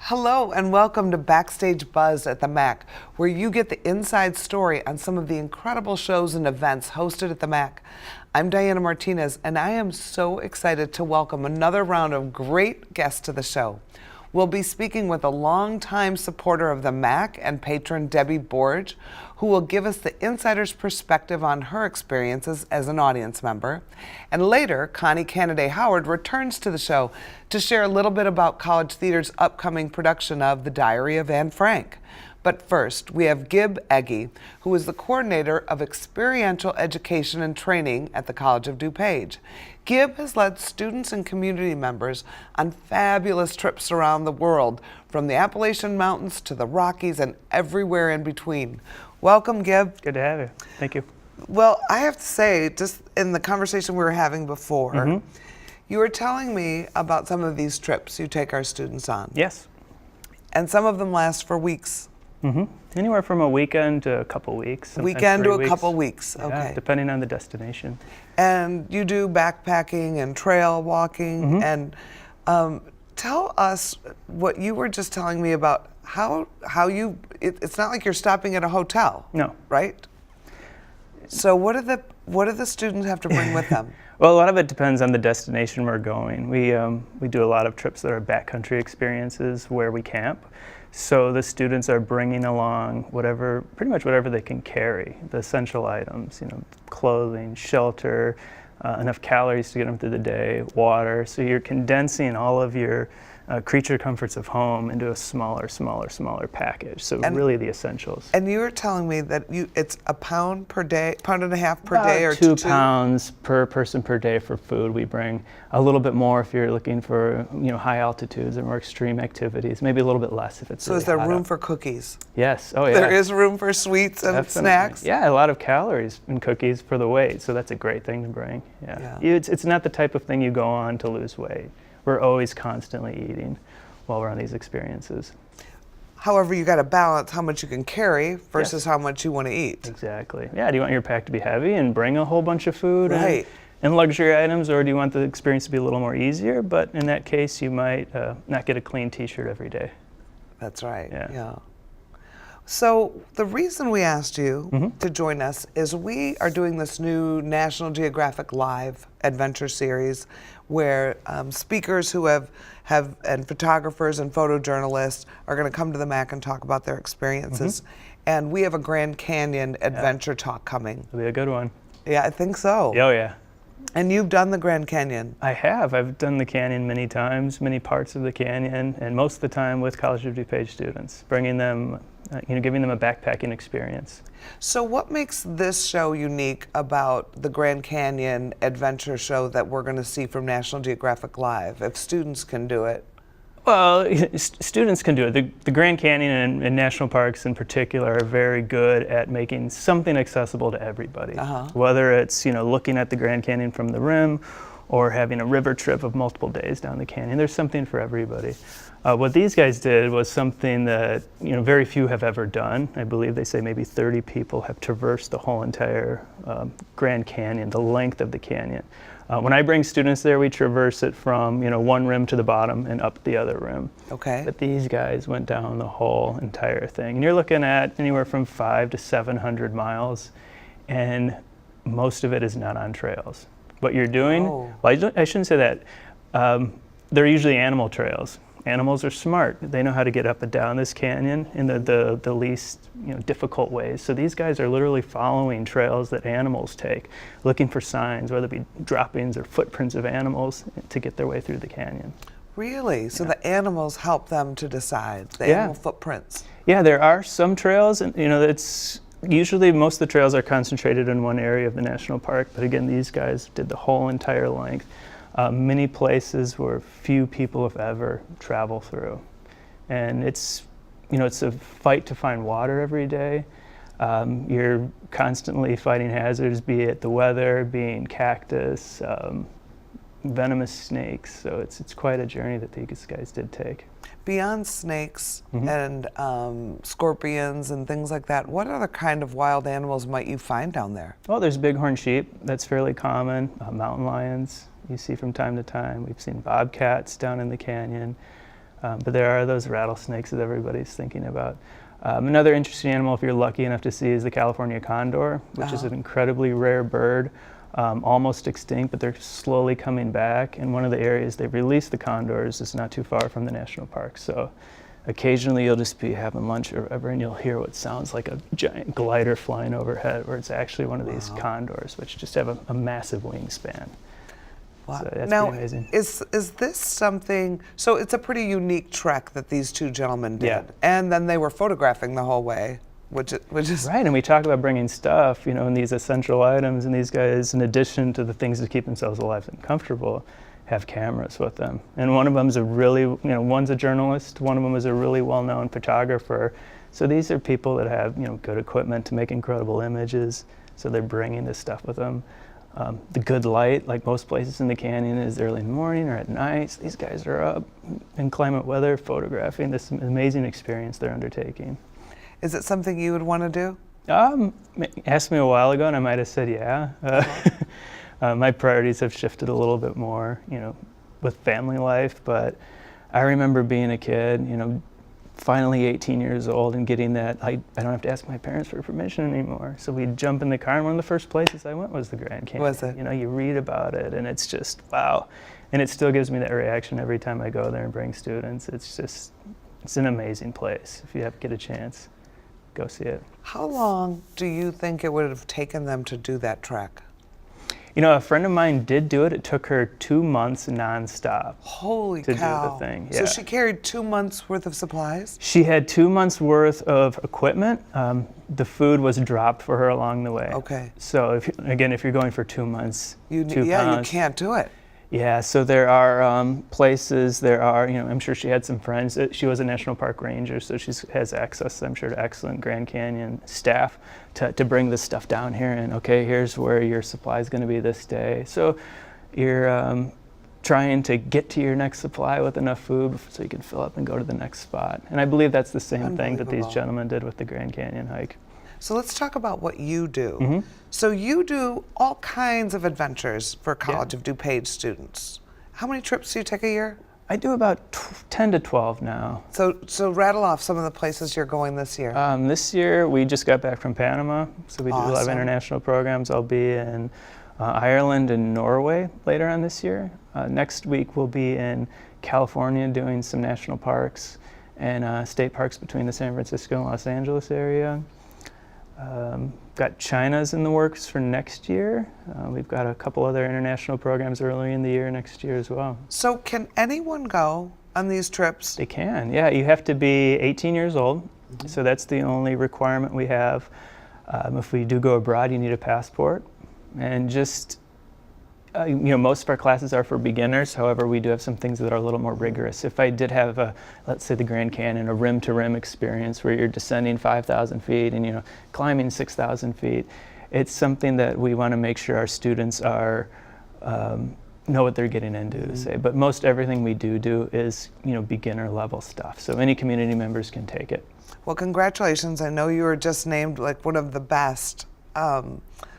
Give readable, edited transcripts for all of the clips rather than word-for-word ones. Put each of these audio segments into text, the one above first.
Hello and welcome to Backstage Buzz at the MAC, where you get the inside story on some of the incredible shows and events hosted at the MAC. I'm Diana Martinez, and I am so excited to welcome another round of great guests to the show. We'll be speaking with a longtime supporter of the MAC and patron Debbie Borge, who will give us the insider's perspective on her experiences as an audience member. And later, Connie Canaday Howard returns to the show to share a little bit about College Theater's upcoming production of The Diary of Anne Frank. But first, we have Gib Egge, who is the coordinator of Experiential Education and Training at the College of DuPage. Gib has led students and community members on fabulous trips around the world, from the Appalachian Mountains to the Rockies and everywhere in between. Welcome, Gib. Good to have you. Thank you. Well, I have to say, just in the conversation we were having before, you were telling me about some of these trips you take our students on. Yes. And some of them last for weeks. Anywhere from a weekend to a couple weeks. Weekend to a 3 weeks. couple weeks, Yeah, okay. depending on the destination. And you do backpacking and trail walking, and tell us what you were just telling me about how you, it's not like you're stopping at a hotel. No. Right? So what do the students have to bring with them? Well, a lot of it depends on the destination we're going. We do a lot of trips that are backcountry experiences where we camp. So the students are bringing along pretty much whatever they can carry, the essential items, clothing, shelter, enough calories to get them through the day, water. So you're condensing all of your creature comforts of home into a smaller package. So really the essentials. And you were telling me that it's a pound per day, pound and a half per day, or 2 pounds per person per day for food. We bring a little bit more if you're looking for high altitudes or more extreme activities. Maybe a little bit less if it's So really is there hot room out. for cookies? Yes. Oh yeah. There is room for sweets and Definitely. snacks? Yeah, a lot of calories in cookies for the weight, so that's a great thing to bring. Yeah. It's not the type of thing you go on to lose weight. We're always constantly eating while we're on these experiences. However, you got to balance how much you can carry versus how much you want to eat. Exactly. Yeah, do you want your pack to be heavy and bring a whole bunch of food and luxury items, or do you want the experience to be a little more easier? But in that case, you might not get a clean t-shirt every day. That's right, yeah. So the reason we asked you to join us is we are doing this new National Geographic Live adventure series where speakers who have and photographers and photojournalists are going to come to the MAC and talk about their experiences. And we have a Grand Canyon adventure talk coming. It'll be a good one. Yeah, I think so. Oh yeah. And you've done the Grand Canyon. I have. I've done the canyon many times, many parts of the canyon, and most of the time with College of DuPage students, bringing them, giving them a backpacking experience. So what makes this show unique about the Grand Canyon adventure show that we're going to see from National Geographic Live, if students can do it? Well, students can do it. The Grand Canyon and national parks in particular are very good at making something accessible to everybody. Whether it's looking at the Grand Canyon from the rim or having a river trip of multiple days down the canyon. There's something for everybody. What these guys did was something that very few have ever done. I believe they say maybe 30 people have traversed the whole entire Grand Canyon, the length of the canyon. When I bring students there, we traverse it from one rim to the bottom and up the other rim. Okay. But these guys went down the whole entire thing. And you're looking at anywhere from 500 to 700 miles, and most of it is not on trails. What you're doing, well, I shouldn't say that. They're usually animal trails. Animals are smart. They know how to get up and down this canyon in the least difficult ways. So these guys are literally following trails that animals take, looking for signs, whether it be droppings or footprints of animals, to get their way through the canyon. Really? So the animals help them to decide, the animal footprints? Yeah, there are some trails, and it's usually most of the trails are concentrated in one area of the national park, but again, these guys did the whole entire length. Many places where few people have ever traveled through. And it's a fight to find water every day. You're constantly fighting hazards, be it the weather, being cactus, venomous snakes. So it's quite a journey that these guys did take. Beyond snakes and scorpions and things like that, what other kind of wild animals might you find down there? Well, there's bighorn sheep. That's fairly common. Mountain lions you see from time to time. We've seen bobcats down in the canyon. But there are those rattlesnakes that everybody's thinking about. Another interesting animal, if you're lucky enough to see, is the California Condor, which is an incredibly rare bird, almost extinct, but they're slowly coming back. And one of the areas they've released the condors is not too far from the national park. So occasionally you'll just be having lunch or whatever, and you'll hear what sounds like a giant glider flying overhead, where it's actually one of these condors, which just have a massive wingspan. Wow. So that's now, pretty amazing. Is this something, so it's a pretty unique trek that these two gentlemen did. Yeah. And then they were photographing the whole way, which is... Right, and we talk about bringing stuff, you know, and these essential items, and these guys, in addition to the things that keep themselves alive and comfortable, have cameras with them. And one of them is a really, you know, one's a journalist, one of them is a really well-known photographer. So these are people that have, you know, good equipment to make incredible images, so they're bringing this stuff with them. The good light, like most places in the canyon, is early in the morning or at night. So these guys are up in climate weather photographing this amazing experience they're undertaking. Is it something you would want to do? Asked me a while ago and I might have said yeah. My priorities have shifted a little bit more, you know, with family life, but I remember being a kid, you know, finally 18 years old and getting that, I don't have to ask my parents for permission anymore. So we'd jump in the car, and one of the first places I went was the Grand Canyon. Was it? You know, you read about it and it's just, wow. And it still gives me that reaction every time I go there and bring students. It's just, it's an amazing place. If you get a chance, go see it. How long do you think it would have taken them to do that trek? You know, a friend of mine did do it. It took her 2 months nonstop. Holy to cow. do the thing. So Yeah. she carried 2 months worth of supplies? She had 2 months worth of equipment. The food was dropped for her along the way. Okay. So if you're going for 2 months, You 2 you pounds. can't do it. Yeah, so there are places, you know, I'm sure she had some friends. She was a national park ranger, so she has access, I'm sure, to excellent Grand Canyon staff to bring this stuff down here. And okay, here's where your supply is going to be this day. So you're trying to get to your next supply with enough food so you can fill up and go to the next spot. And I believe that's the same thing that these Unbelievable. gentlemen did with the Grand Canyon hike. So let's talk about what you do. Mm-hmm. So you do all kinds of adventures for College of DuPage students. How many trips do you take a year? I do about 10 to 12 now. So rattle off some of the places you're going this year. This year we just got back from Panama, so we do a lot of Awesome. international programs. I'll be in Ireland and Norway later on this year. Next week we'll be in California doing some national parks and state parks between the San Francisco and Los Angeles area. Got China's in the works for next year. We've got a couple other international programs early in the year next year as well. So can anyone go on these trips? They can, yeah. You have to be 18 years old, so that's the only requirement we have. If we do go abroad, you need a passport. And just, you know, most of our classes are for beginners. However, we do have some things that are a little more rigorous. If I did have let's say the Grand Canyon, a rim-to-rim experience where you're descending 5,000 feet and, you know, climbing 6,000 feet, it's something that we want to make sure our students are know what they're getting into, to say. But most everything we do is, you know, beginner level stuff. So any community members can take it. Well, congratulations. I know you were just named like one of the best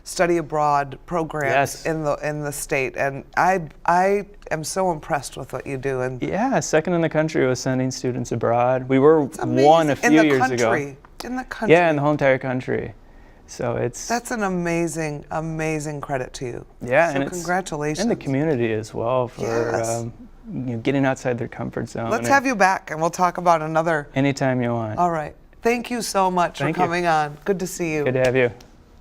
study abroad programs Yes. in the state, and I am so impressed with what you do. And Yeah, second in the country was sending students abroad. We were it's amazing. one a few years ago. In the country. Yeah, in the whole entire country. So it's That's an amazing, amazing credit to you. yeah, so and it's congratulations. and the community as well for Yes. you know, getting outside their comfort zone. Let's have you back, and we'll talk about another. Anytime you want. All right. Thank you so much Thank for you. coming on. Good to see you. Good to have you.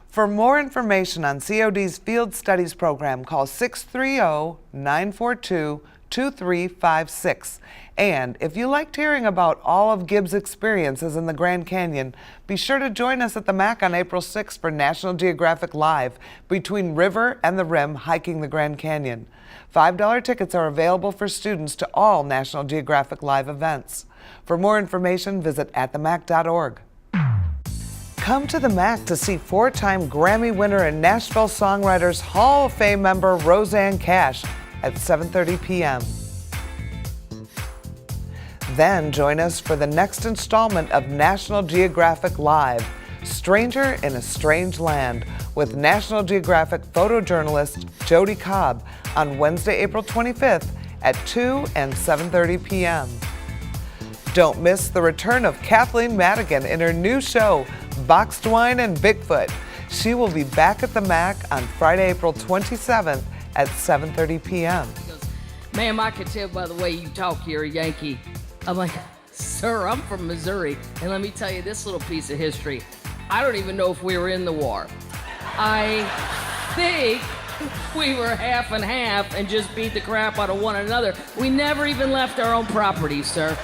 For more information on COD's Field Studies program, call 630-942-2356. And if you liked hearing about all of Gib's experiences in the Grand Canyon, be sure to join us at the MAC on April 6th for National Geographic Live, Between River and the Rim, Hiking the Grand Canyon. $5 tickets are available for students to all National Geographic Live events. For more information, visit atthemac.org. Come to the MAC to see four-time Grammy winner and Nashville Songwriters Hall of Fame member Roseanne Cash at 7:30 p.m. Then join us for the next installment of National Geographic Live, Stranger in a Strange Land, with National Geographic photojournalist Jody Cobb on Wednesday, April 25th at 2 and 7:30 p.m. Don't miss the return of Kathleen Madigan in her new show, Boxed Wine and Bigfoot. She will be back at the MAC on Friday, April 27th at 7:30 p.m. Ma'am, I can tell by the way you talk you're a Yankee. I'm like, sir, I'm from Missouri, and let me tell you this little piece of history. I don't even know if we were in the war. I think we were half and half and just beat the crap out of one another. We never even left our own property, sir.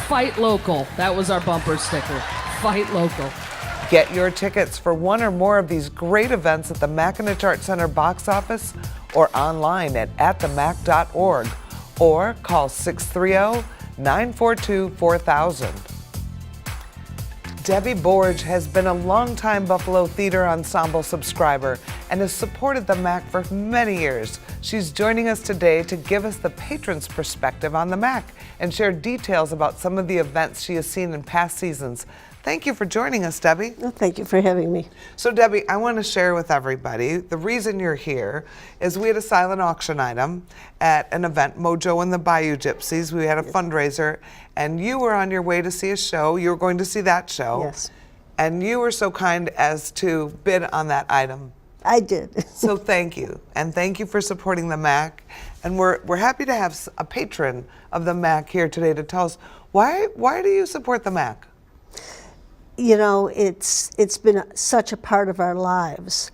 Fight local. That was our bumper sticker. Fight local. Get your tickets for one or more of these great events at the Mackinac Art Center box office or online at themac.org or call 630-942-4000. Debbie Borge has been a longtime Buffalo Theater Ensemble subscriber and has supported the MAC for many years. She's joining us today to give us the patron's perspective on the MAC and share details about some of the events she has seen in past seasons. Thank you for joining us, Debbie. Well, thank you for having me. So, Debbie, I want to share with everybody, the reason you're here is we had a silent auction item at an event, Mojo and the Bayou Gypsies. We had a fundraiser, and you were on your way to see a show. You were going to see that show. Yes. And you were so kind as to bid on that item. I did. So thank you, and thank you for supporting the MAC. And we're happy to have a patron of the MAC here today to tell us why do you support the MAC? You know, it's been such a part of our lives.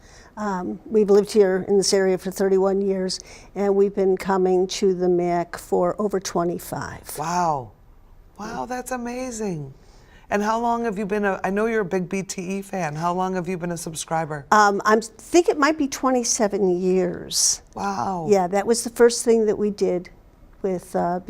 We've lived here in this area for 31 years, and we've been coming to the MAC for over 25. Wow, that's amazing. And how long have you been I know you're a big BTE fan. How long have you been a subscriber? I think it might be 27 years. Wow. Yeah, that was the first thing that we did with the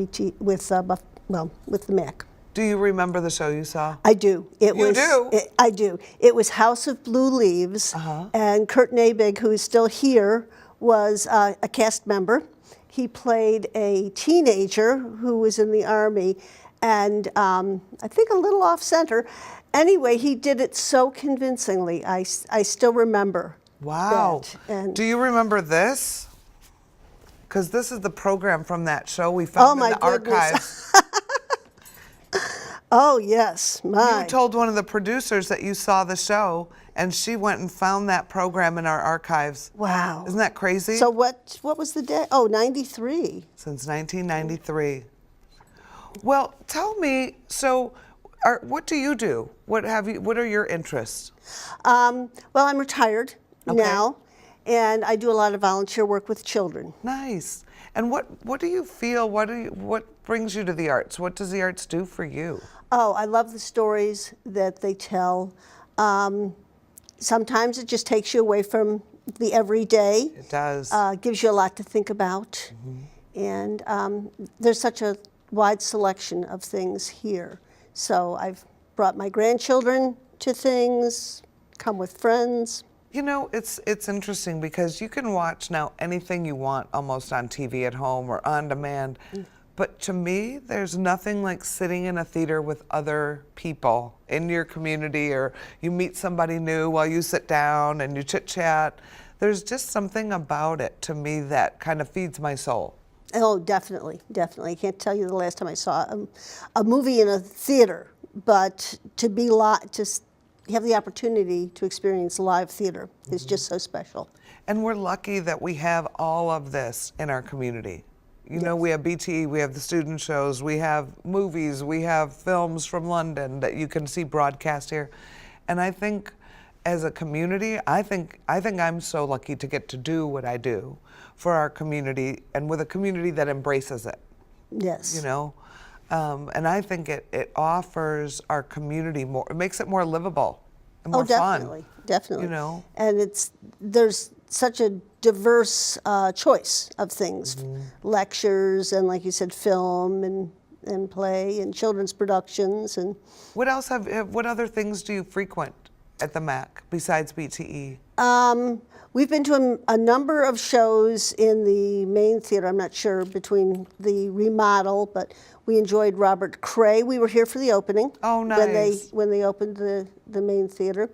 MAC. Do you remember the show you saw? I do. I do. It was House of Blue Leaves, and Kurt Nabig, who is still here, was a cast member. He played a teenager who was in the Army, and I think a little off-center. Anyway, he did it so convincingly. I still remember. Wow. That. And do you remember this? Because this is the program from that show we found in the archives. Oh, yes, my. You told one of the producers that you saw the show, and she went and found that program in our archives. Wow. Isn't that crazy? So what was the day? Oh, 93. Since 1993. Well, tell me, so what do you do? What are your interests? Well, I'm retired now, and I do a lot of volunteer work with children. Nice. And what do you feel? What brings you to the arts? What does the arts do for you? Oh, I love the stories that they tell. Sometimes it just takes you away from the everyday. It does. Gives you a lot to think about. And there's such a wide selection of things here. So I've brought my grandchildren to things, come with friends. You know, it's interesting because you can watch now anything you want almost on TV at home or on demand. But to me, there's nothing like sitting in a theater with other people in your community, or you meet somebody new while you sit down and you chit-chat. There's just something about it to me that kind of feeds my soul. Oh, definitely, definitely. I can't tell you the last time I saw a movie in a theater, but to have the opportunity to experience live theater is just so special. And we're lucky that we have all of this in our community. You know, we have BTE, we have the student shows, we have movies, we have films from London that you can see broadcast here. And I think as a community, I think I'm so lucky to get to do what I do for our community, and with a community that embraces it. Yes. You know, and I think it offers our community more, it makes it more livable and more definitely, fun. Definitely. You know? And there's such a diverse choice of things, lectures and, like you said, film and play and children's productions. And what else what other things do you frequent at the MAC besides BTE? We've been to a number of shows in the main theater. I'm not sure between the remodel, but we enjoyed Robert Cray. We were here for the opening. Oh, nice. When they opened the main theater.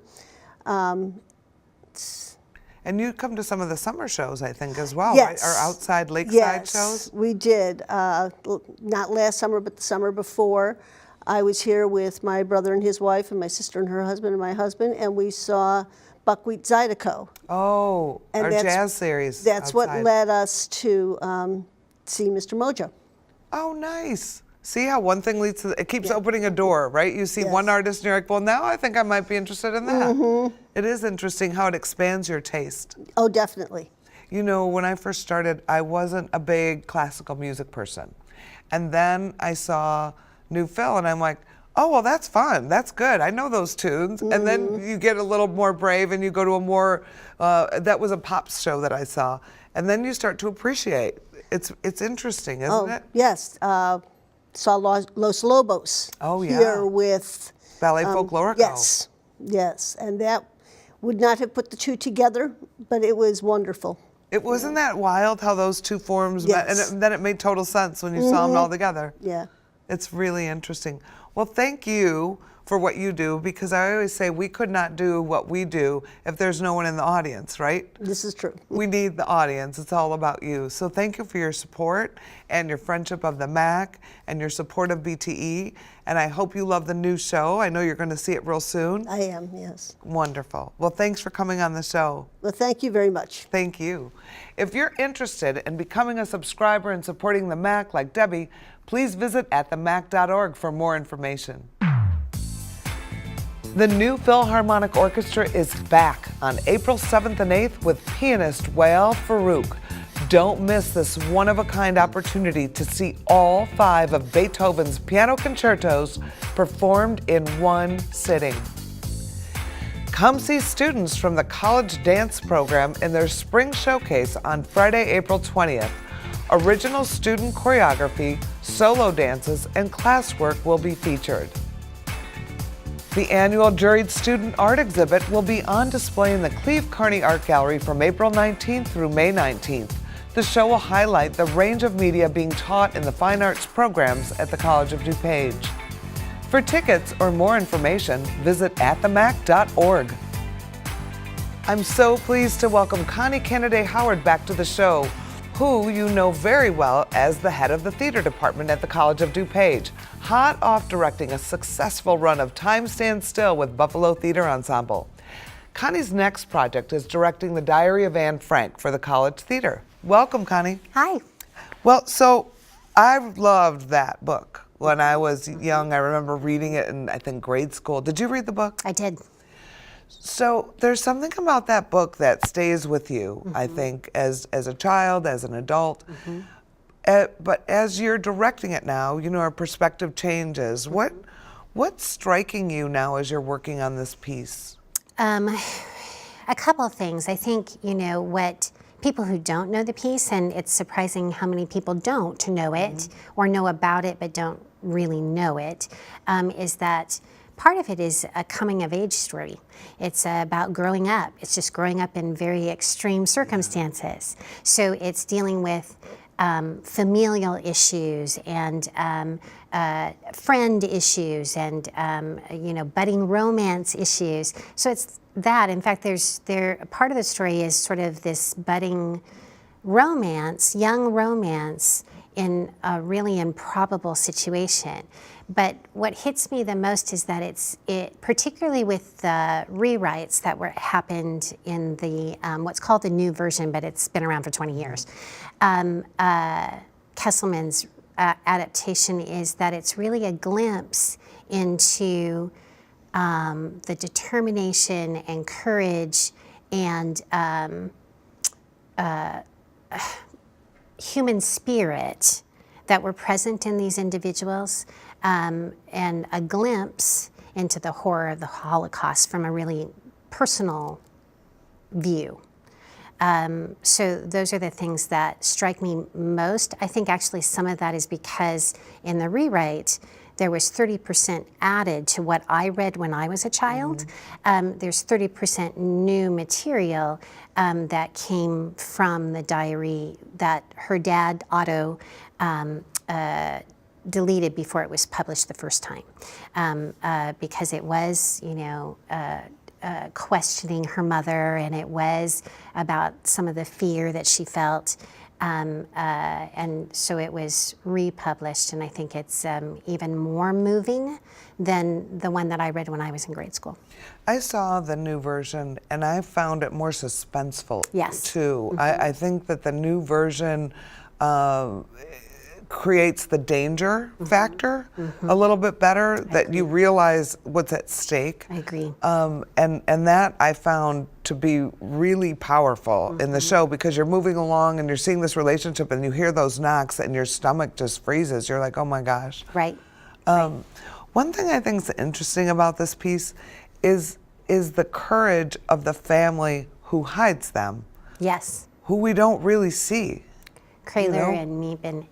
And you come to some of the summer shows, I think, as well, Yes. right? Or outside lakeside Yes, shows? we did. Not last summer, but the summer before. I was here with my brother and his wife, and my sister and her husband, and my husband, and we saw Buckwheat Zydeco. Oh, And our jazz series. That's what outside. led us to see Mr. Mojo. Oh, nice. See how one thing leads to it keeps Yeah. opening a door, right? You see one Yes. artist and you're like, well, now I think I might be interested in that. Mm-hmm. It is interesting how it expands your taste. Oh, definitely. You know, when I first started, I wasn't a big classical music person. And then I saw New Phil and I'm like, oh, well, that's fun. That's good. I know those tunes. And then you get a little more brave and you go to a more, that was a pop show that I saw. And then you start to appreciate. It's interesting, isn't it? Yes. Saw Los Lobos Oh, yeah. here with Ballet Folklorico. Yes, yes, and that would not have put the two together, but it was wonderful. It wasn't that wild how those two forms met, Yes. and then it made total sense when you saw them all together. Yeah. It's really interesting. Well, thank you for what you do, because I always say we could not do what we do if there's no one in the audience, right? This is true. We need the audience. It's all about you. So thank you for your support and your friendship of the MAC and your support of BTE. And I hope you love the new show. I know you're going to see it real soon. I am, yes. Wonderful. Well, thanks for coming on the show. Well, thank you very much. Thank you. If you're interested in becoming a subscriber and supporting the MAC like Debbie, please visit atthemac.org for more information. The new Philharmonic Orchestra is back on April 7th and 8th with pianist Wael Farouk. Don't miss this one-of-a-kind opportunity to see all 5 of Beethoven's piano concertos performed in one sitting. Come see students from the college dance program in their spring showcase on Friday, April 20th. Original student choreography, solo dances, and classwork will be featured. The annual Juried Student Art Exhibit will be on display in the Cleve Carney Art Gallery from April 19th through May 19th. The show will highlight the range of media being taught in the fine arts programs at the College of DuPage. For tickets or more information, visit atthemac.org. I'm so pleased to welcome Connie Canaday Howard back to the show, who you know very well as the head of the theater department at the College of DuPage, hot off directing a successful run of Time Stands Still with Buffalo Theater Ensemble. Connie's next project is directing The Diary of Anne Frank for the College Theater. Welcome, Connie. Hi. Well, so I loved that book. When I was young, I remember reading it in, I think, grade school. Did you read the book? I did. So there's something about that book that stays with you, I think, as a child, as an adult. But as you're directing it now, you know, our perspective changes. What's striking you now as you're working on this piece? A couple of things. I think, you know, what people who don't know the piece, and it's surprising how many people don't know it or know about it but don't really know it, is that part of it is a coming of age story. It's about growing up. It's just growing up in very extreme circumstances. So it's dealing with familial issues and friend issues and you know, budding romance issues. So it's that. In fact, part of the story is sort of this budding romance, young romance in a really improbable situation. But what hits me the most is that it particularly with the rewrites that happened in the what's called the new version, but it's been around for 20 years. Kesselman's adaptation is that it's really a glimpse into the determination and courage and human spirit that were present in these individuals, and a glimpse into the horror of the Holocaust from a really personal view. So those are the things that strike me most. I think actually some of that is because in the rewrite, there was 30% added to what I read when I was a child. There's 30% new material that came from the diary that her dad, Otto, deleted before it was published the first time, because it was, you know, questioning her mother, and it was about some of the fear that she felt. And so it was republished, and I think it's even more moving than the one that I read when I was in grade school. I saw the new version, and I found it more suspenseful, Yes. too. I think that the new version creates the danger factor a little bit better, that you realize what's at stake. I agree. And that I found to be really powerful in the show, because you're moving along and you're seeing this relationship and you hear those knocks and your stomach just freezes. You're like, oh my gosh. Right. One thing I think is interesting about this piece is the courage of the family who hides them, Yes. who we don't really see. Kraler and Meep, and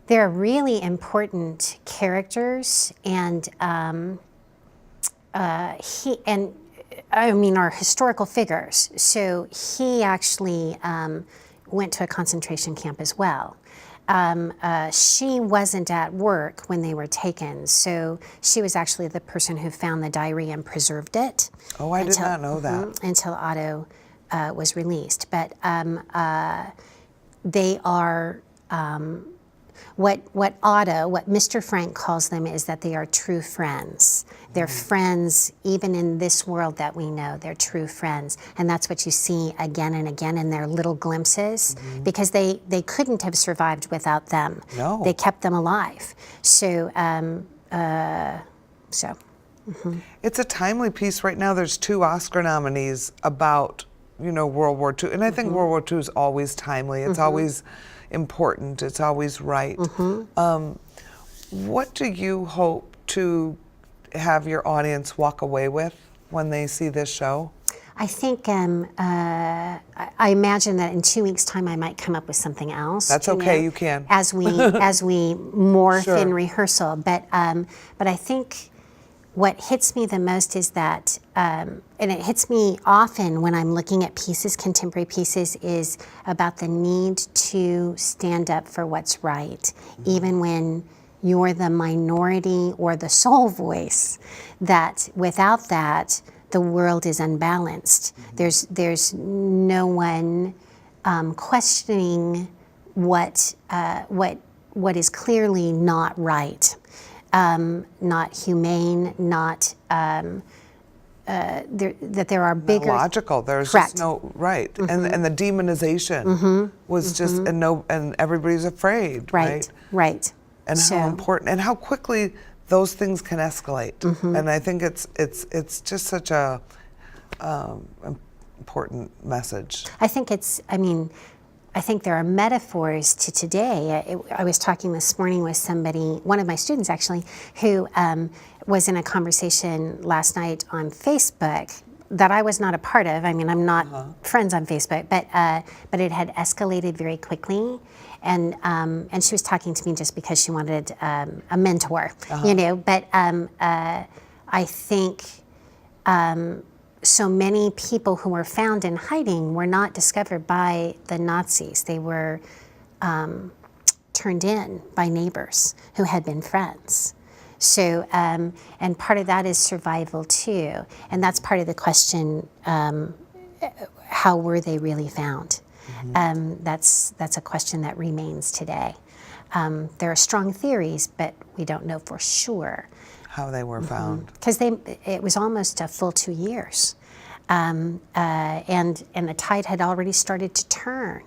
they're really important characters, and are historical figures. So he actually went to a concentration camp as well. She wasn't at work when they were taken, so she was actually the person who found the diary and preserved it. Oh, I did not know that. Until Otto was released. But they are, what Mr. Frank calls them is that they are true friends. They're friends even in this world that we know. They're true friends. And that's what you see again and again in their little glimpses, because they couldn't have survived without them. No. They kept them alive. So, It's a timely piece right now. There's 2 Oscar nominees about, World War II. And I think World War II is always timely. It's always important. It's always right. What do you hope to have your audience walk away with when they see this show? I think I imagine that in 2 weeks' time I might come up with something else. That's okay, you can. As we morph Sure. in rehearsal. But I think what hits me the most is that, and it hits me often when I'm looking at pieces, contemporary pieces, is about the need to stand up for what's right, even when you're the minority or the sole voice. That without that, the world is unbalanced. There's no one questioning what is clearly not right. Not humane, not that there are bigger. Not logical. There's Correct. just no right, and the demonization was just and everybody's afraid, right? Right. And So- how important and how quickly those things can escalate. And I think it's just such a important message. I think I think there are metaphors to today. I was talking this morning with somebody, one of my students actually, who was in a conversation last night on Facebook that I was not a part of. I mean, I'm not friends on Facebook, but it had escalated very quickly. And she was talking to me just because she wanted a mentor, But I think so many people who were found in hiding were not discovered by the Nazis. They were turned in by neighbors who had been friends. So, and part of that is survival too. And that's part of the question, how were they really found? That's a question that remains today. There are strong theories, but we don't know for sure How they were found. because it was almost a full 2 years, and the tide had already started to turn.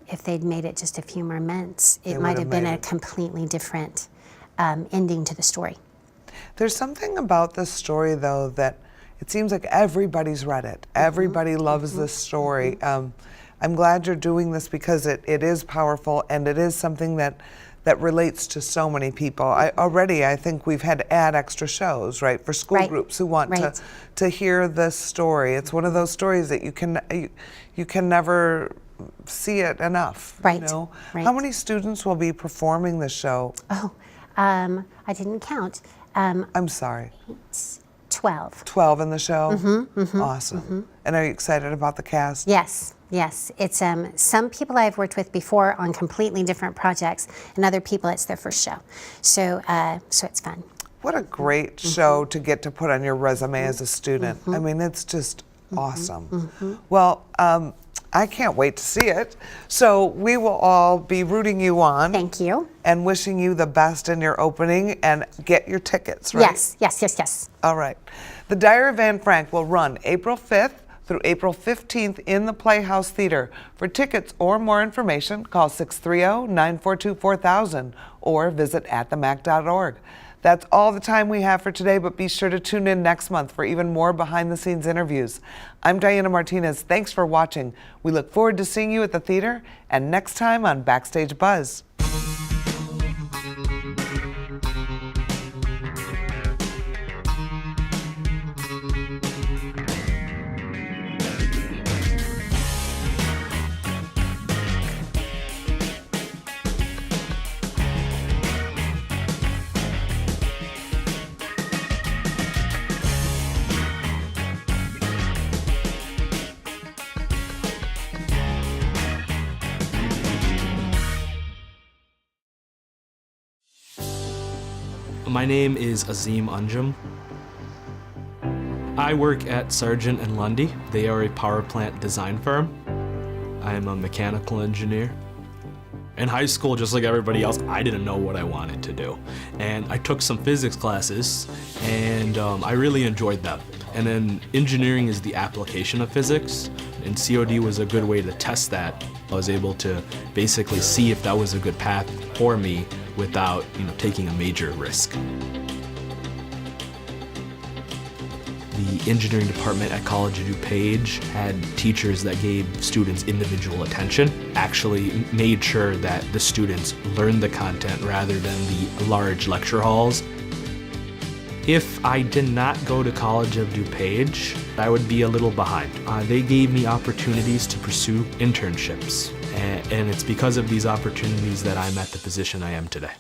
If they'd made it just a few more months, it might have been a completely different ending to the story. There's something about this story, though, that it seems like everybody's read it. Everybody loves this story. I'm glad you're doing this because it is powerful, and it is something that relates to so many people. I think we've had to add extra shows, right, for school groups who want to hear this story. It's one of those stories that you can never see it enough. Right. How many students will be performing this show? Oh, I didn't count. I'm sorry. 12. 12 in the show? Awesome. And are you excited about the cast? Yes. It's some people I've worked with before on completely different projects, and other people it's their first show. So it's fun. What a great show to get to put on your resume as a student. I mean, it's just awesome. Well, I can't wait to see it. So we will all be rooting you on. Thank you. And wishing you the best in your opening, and get your tickets, right? Yes, yes, yes, yes. All right. The Diary of Anne Frank will run April 5th through April 15th in the Playhouse Theater. For tickets or more information, call 630-942-4000 or visit atthemac.org. That's all the time we have for today, but be sure to tune in next month for even more behind-the-scenes interviews. I'm Diana Martinez. Thanks for watching. We look forward to seeing you at the theater and next time on Backstage Buzz. My name is Azim Anjum. I work at Sargent & Lundy. They are a power plant design firm. I am a mechanical engineer. In high school, just like everybody else, I didn't know what I wanted to do. And I took some physics classes, and I really enjoyed them. And then engineering is the application of physics, and COD was a good way to test that. I was able to basically see if that was a good path for me without, taking a major risk. The engineering department at College of DuPage had teachers that gave students individual attention, actually made sure that the students learned the content rather than the large lecture halls. If I did not go to College of DuPage, I would be a little behind. They gave me opportunities to pursue internships, and it's because of these opportunities that I'm at the position I am today.